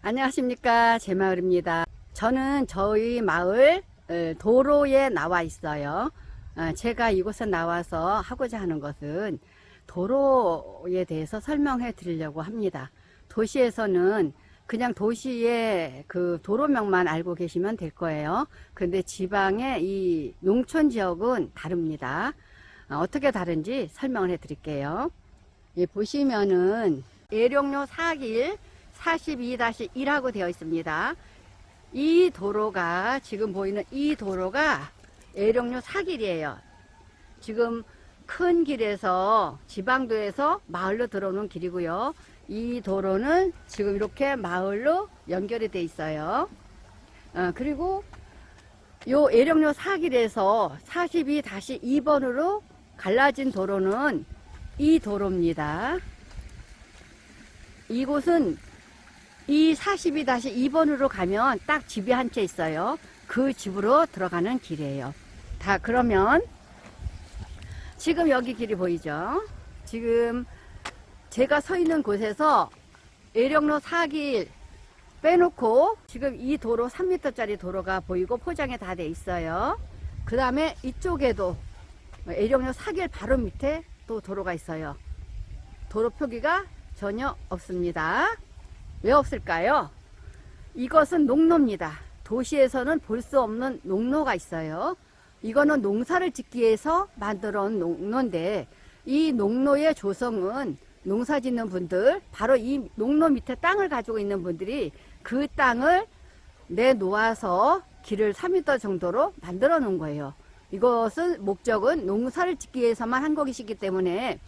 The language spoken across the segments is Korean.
안녕하십니까, 제마을입니다. 저는 저희 마을 도로에 나와 있어요. 제가 이곳에 나와서 하고자 하는 것은 도로에 대해서 설명해 드리려고 합니다. 도시에서는 그냥 도시의 그 도로명만 알고 계시면 될 거예요. 그런데 지방의 이 농촌 지역은 다릅니다. 어떻게 다른지 설명을 해 드릴게요. 보시면은 예령로 4길 42-1하고 되어 있습니다. 이 도로가, 지금 보이는 이 도로가 예령로 4길이에요. 지금 큰 길에서, 지방도에서 마을로 들어오는 길이고요. 이 도로는 지금 이렇게 마을로 연결이 되어 있어요. 그리고 요 예령로 4길에서 42-2번으로 갈라진 도로는 이 도로입니다. 이곳은 이 42-2번으로 가면 딱 집이 한 채 있어요. 그 집으로 들어가는 길이에요. 그러면 지금 여기 길이 보이죠? 지금 제가 서 있는 곳에서 예령로 4길 빼놓고 지금 이 도로 3m짜리 도로가 보이고 포장이 다 돼 있어요. 그 다음에 이쪽에도 예령로 4길 바로 밑에 또 도로가 있어요. 도로 표기가 전혀 없습니다. 왜 없을까요? 이것은 농로입니다. 도시에서는 볼 수 없는 농로가 있어요. 이거는 농사를 짓기 위해서 만들어 온 농로인데, 이 농로의 조성은 농사 짓는 분들, 바로 이 농로 밑에 땅을 가지고 있는 분들이 그 땅을 내놓아서 길을 3m 정도로 만들어 놓은 거예요. 이것은 목적은 농사를 짓기 위해서만 한 것이기 때문에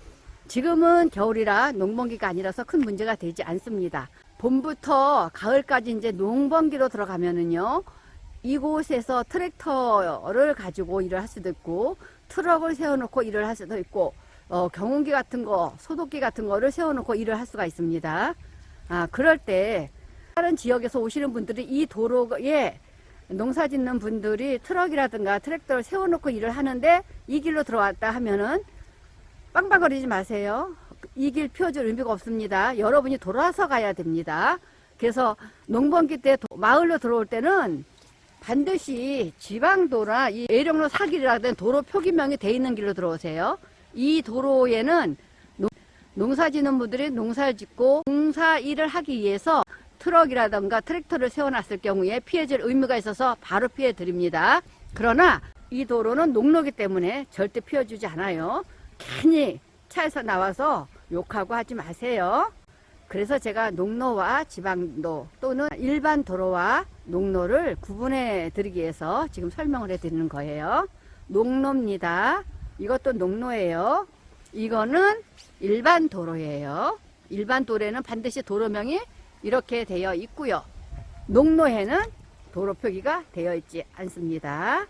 지금은 겨울이라 농번기가 아니라서 큰 문제가 되지 않습니다. 봄부터 가을까지 이제 농번기로 들어가면은요, 이곳에서 트랙터를 가지고 일을 할 수도 있고, 트럭을 세워놓고 일을 할 수도 있고, 경운기 같은 거, 소독기 같은 거를 세워놓고 일을 할 수가 있습니다. 그럴 때 다른 지역에서 오시는 분들이 이 도로에 농사 짓는 분들이 트럭이라든가 트랙터를 세워놓고 일을 하는데 이 길로 들어왔다 하면은 빵빵거리지 마세요. 이 길 피워줄 의미가 없습니다. 여러분이 돌아서 가야 됩니다. 그래서 농번기 때 마을로 들어올 때는 반드시 지방도나 이 예령로 4길이라든 도로 표기명이 돼 있는 길로 들어오세요. 이 도로에는 농사 짓는 분들이 농사를 짓고 농사 일을 하기 위해서 트럭이라든가 트랙터를 세워놨을 경우에 피해줄 의미가 있어서 바로 피해 드립니다. 그러나 이 도로는 농로기 때문에 절대 피워주지 않아요. 괜히 차에서 나와서 욕하고 하지 마세요. 그래서 제가 농로와 지방도 또는 일반 도로와 농로를 구분해 드리기 위해서 지금 설명을 해 드리는 거예요. 농로입니다. 이것도 농로예요. 이거는 일반 도로예요. 일반 도로에는 반드시 도로명이 이렇게 되어 있고요. 농로에는 도로 표기가 되어 있지 않습니다.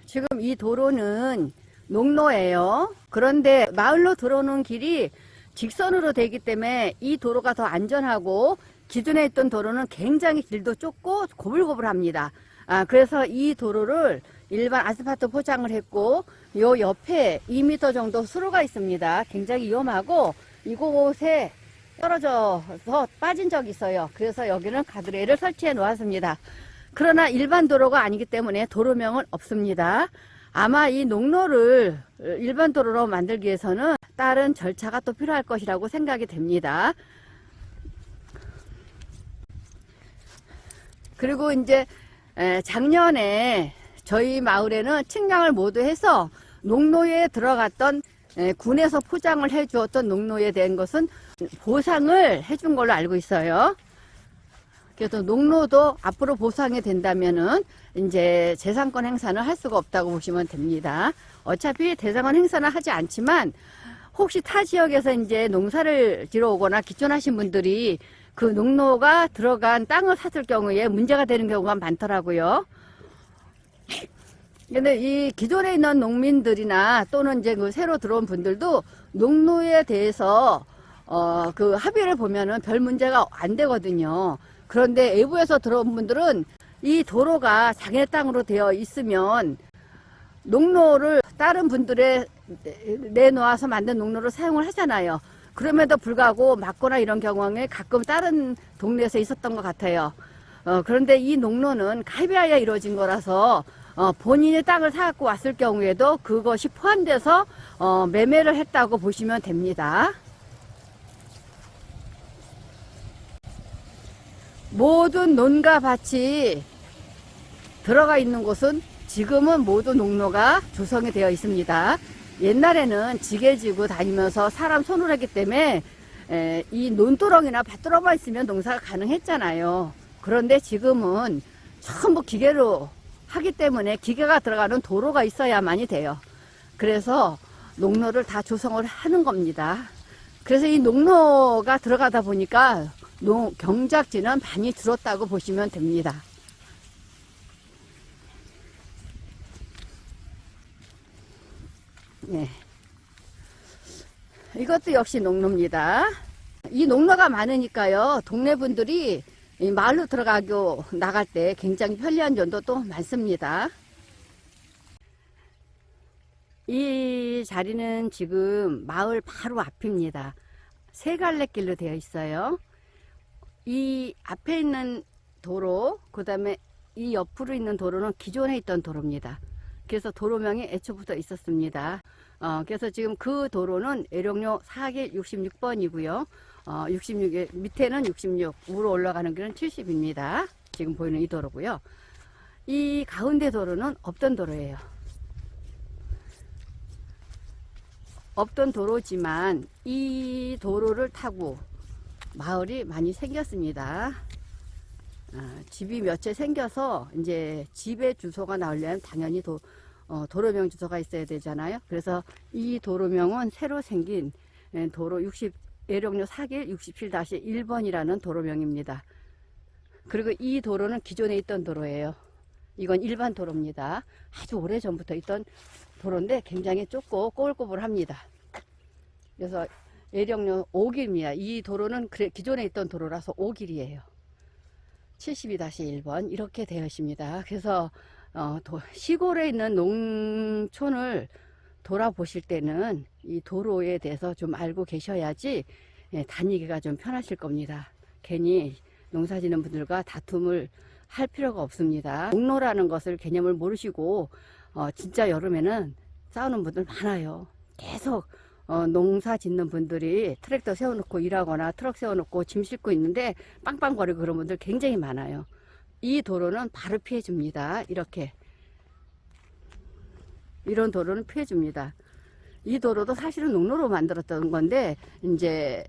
지금 이 도로는 농로예요. 그런데 마을로 들어오는 길이 직선으로 되기 때문에 이 도로가 더 안전하고, 기존에 있던 도로는 굉장히 길도 좁고 고불고불합니다. 그래서 이 도로를 일반 아스팔트 포장을 했고, 요 옆에 2m 정도 수로가 있습니다. 굉장히 위험하고 이곳에 떨어져서 빠진 적이 있어요. 그래서 여기는 가드레일을 설치해 놓았습니다. 그러나 일반 도로가 아니기 때문에 도로명은 없습니다. 아마 이 농로를 일반 도로로 만들기 위해서는 다른 절차가 또 필요할 것이라고 생각이 됩니다. 그리고 이제 작년에 저희 마을에는 측량을 모두 해서 농로에 들어갔던, 군에서 포장을 해 주었던 농로에 대한 것은 보상을 해준 걸로 알고 있어요. 그래서 농로도 앞으로 보상이 된다면은 이제 재산권 행사는 할 수가 없다고 보시면 됩니다. 어차피 재산권 행사는 하지 않지만, 혹시 타 지역에서 이제 농사를 지러 오거나 기촌하신 분들이 그 농로가 들어간 땅을 샀을 경우에 문제가 되는 경우가 많더라고요. 근데 이 기존에 있는 농민들이나 또는 이제 그 새로 들어온 분들도 농로에 대해서 그 합의를 보면은 별 문제가 안 되거든요. 그런데 외부에서 들어온 분들은 이 도로가 자기네 땅으로 되어 있으면 농로를 다른 분들의 내놓아서 만든 농로를 사용을 하잖아요. 그럼에도 불구하고 막거나 이런 경우에 가끔 다른 동네에서 있었던 것 같아요. 그런데 이 농로는 가입하여 이루어진 거라서 본인의 땅을 사갖고 왔을 경우에도 그것이 포함돼서 매매를 했다고 보시면 됩니다. 모든 논과 밭이 들어가 있는 곳은 지금은 모두 농로가 조성이 되어 있습니다. 옛날에는 지게 지고 다니면서 사람 손을 했기 때문에 이 논두렁이나 밭두렁만 있으면 농사가 가능했잖아요. 그런데 지금은 전부 기계로 하기 때문에 기계가 들어가는 도로가 있어야만이 돼요. 그래서 농로를 다 조성을 하는 겁니다. 그래서 이 농로가 들어가다 보니까 경작지는 많이 줄었다고 보시면 됩니다. 네. 이것도 역시 농로입니다. 이 농로가 많으니까요, 동네 분들이 마을로 들어가고 나갈 때 굉장히 편리한 점도 또 많습니다. 이 자리는 지금 마을 바로 앞입니다. 세 갈래 길로 되어 있어요. 이 앞에 있는 도로, 그 다음에 이 옆으로 있는 도로는 기존에 있던 도로입니다. 그래서 도로명이 애초부터 있었습니다. 그래서 지금 그 도로는 애령로 4길 66번이고요. 66에 밑에는 66, 위로 올라가는 길은 70입니다. 지금 보이는 이 도로고요. 이 가운데 도로는 없던 도로예요. 없던 도로지만 이 도로를 타고 마을이 많이 생겼습니다. 집이 몇 채 생겨서 이제 집의 주소가 나오려면 당연히 도로명 주소가 있어야 되잖아요. 그래서 이 도로명은 새로 생긴 도로 애령로 4길 67-1번이라는 도로명입니다. 그리고 이 도로는 기존에 있던 도로예요. 이건 일반 도로입니다. 아주 오래전부터 있던 도로인데 굉장히 좁고 꼬불꼬불합니다. 그래서 애령로 5길입니다. 이 도로는 기존에 있던 도로라서 5길이에요. 72-1번 이렇게 되어 있습니다. 그래서 시골에 있는 농촌을 돌아보실 때는 이 도로에 대해서 좀 알고 계셔야지 다니기가 좀 편하실 겁니다. 괜히 농사 짓는 분들과 다툼을 할 필요가 없습니다. 농로라는 것을 개념을 모르시고 진짜 여름에는 싸우는 분들 많아요. 계속 농사 짓는 분들이 트랙터 세워놓고 일하거나 트럭 세워놓고 짐 싣고 있는데 빵빵거리고 그런 분들 굉장히 많아요. 이 도로는 바로 피해줍니다. 이렇게 이런 도로는 피해줍니다. 이 도로도 사실은 농로로 만들었던 건데 이제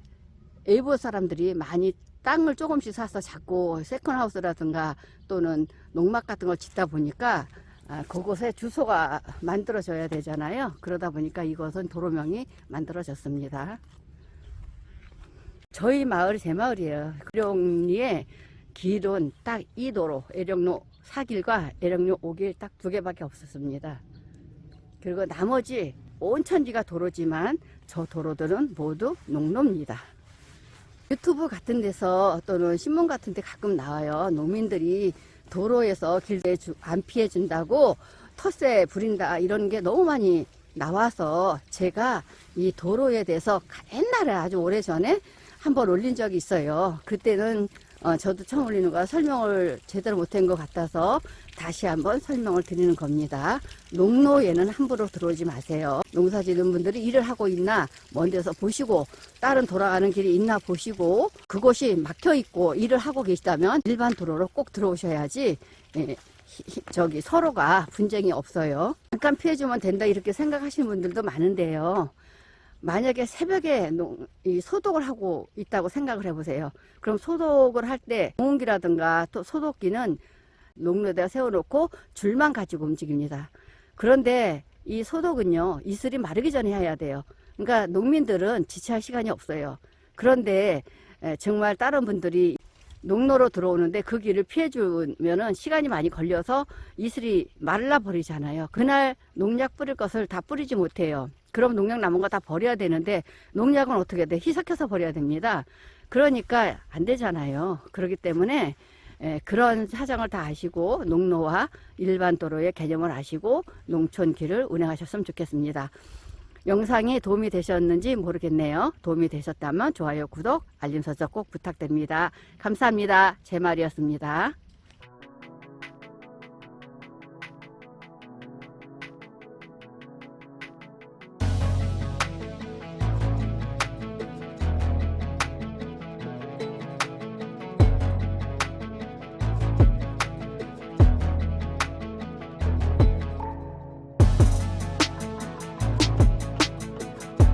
일부 사람들이 많이 땅을 조금씩 사서 자꾸 세컨하우스라든가 또는 농막 같은 걸 짓다 보니까 그곳에 주소가 만들어져야 되잖아요. 그러다 보니까 이것은 도로명이 만들어졌습니다. 저희 마을이 제 마을이에요. 애령리에 길은 딱 이 도로, 애령로 4길과 애령로 5길 딱 두 개밖에 없었습니다. 그리고 나머지 온 천지가 도로지만 저 도로들은 모두 농로입니다. 유튜브 같은 데서 또는 신문 같은 데 가끔 나와요. 농민들이 도로에서 길에 안 피해 준다고 텃세 부린다 이런 게 너무 많이 나와서 제가 이 도로에 대해서 옛날에 아주 오래전에 한번 올린 적이 있어요. 그때는 저도 처음 올리는 거라 설명을 제대로 못한 것 같아서 다시 한번 설명을 드리는 겁니다. 농로에는 함부로 들어오지 마세요. 농사 짓는 분들이 일을 하고 있나 먼 데서 보시고 다른 돌아가는 길이 있나 보시고 그곳이 막혀 있고 일을 하고 계시다면 일반 도로로 꼭 들어오셔야지 서로가 분쟁이 없어요. 잠깐 피해주면 된다 이렇게 생각하시는 분들도 많은데요. 만약에 새벽에 소독을 하고 있다고 생각을 해보세요. 그럼 소독을 할 때 공기라든가 또 소독기는 농로에다 세워놓고 줄만 가지고 움직입니다. 그런데 이 소독은요, 이슬이 마르기 전에 해야 돼요. 그러니까 농민들은 지체할 시간이 없어요. 그런데 정말 다른 분들이 농로로 들어오는데 그 길을 피해주면은 시간이 많이 걸려서 이슬이 말라버리잖아요. 그날 농약 뿌릴 것을 다 뿌리지 못해요. 그럼 농약 남은 거 다 버려야 되는데 농약은 어떻게 돼? 희석해서 버려야 됩니다. 그러니까 안 되잖아요. 그렇기 때문에 그런 사정을 다 아시고 농로와 일반 도로의 개념을 아시고 농촌길을 운행하셨으면 좋겠습니다. 영상이 도움이 되셨는지 모르겠네요. 도움이 되셨다면 좋아요, 구독, 알림 설정 꼭 부탁드립니다. 감사합니다. 제 말이었습니다.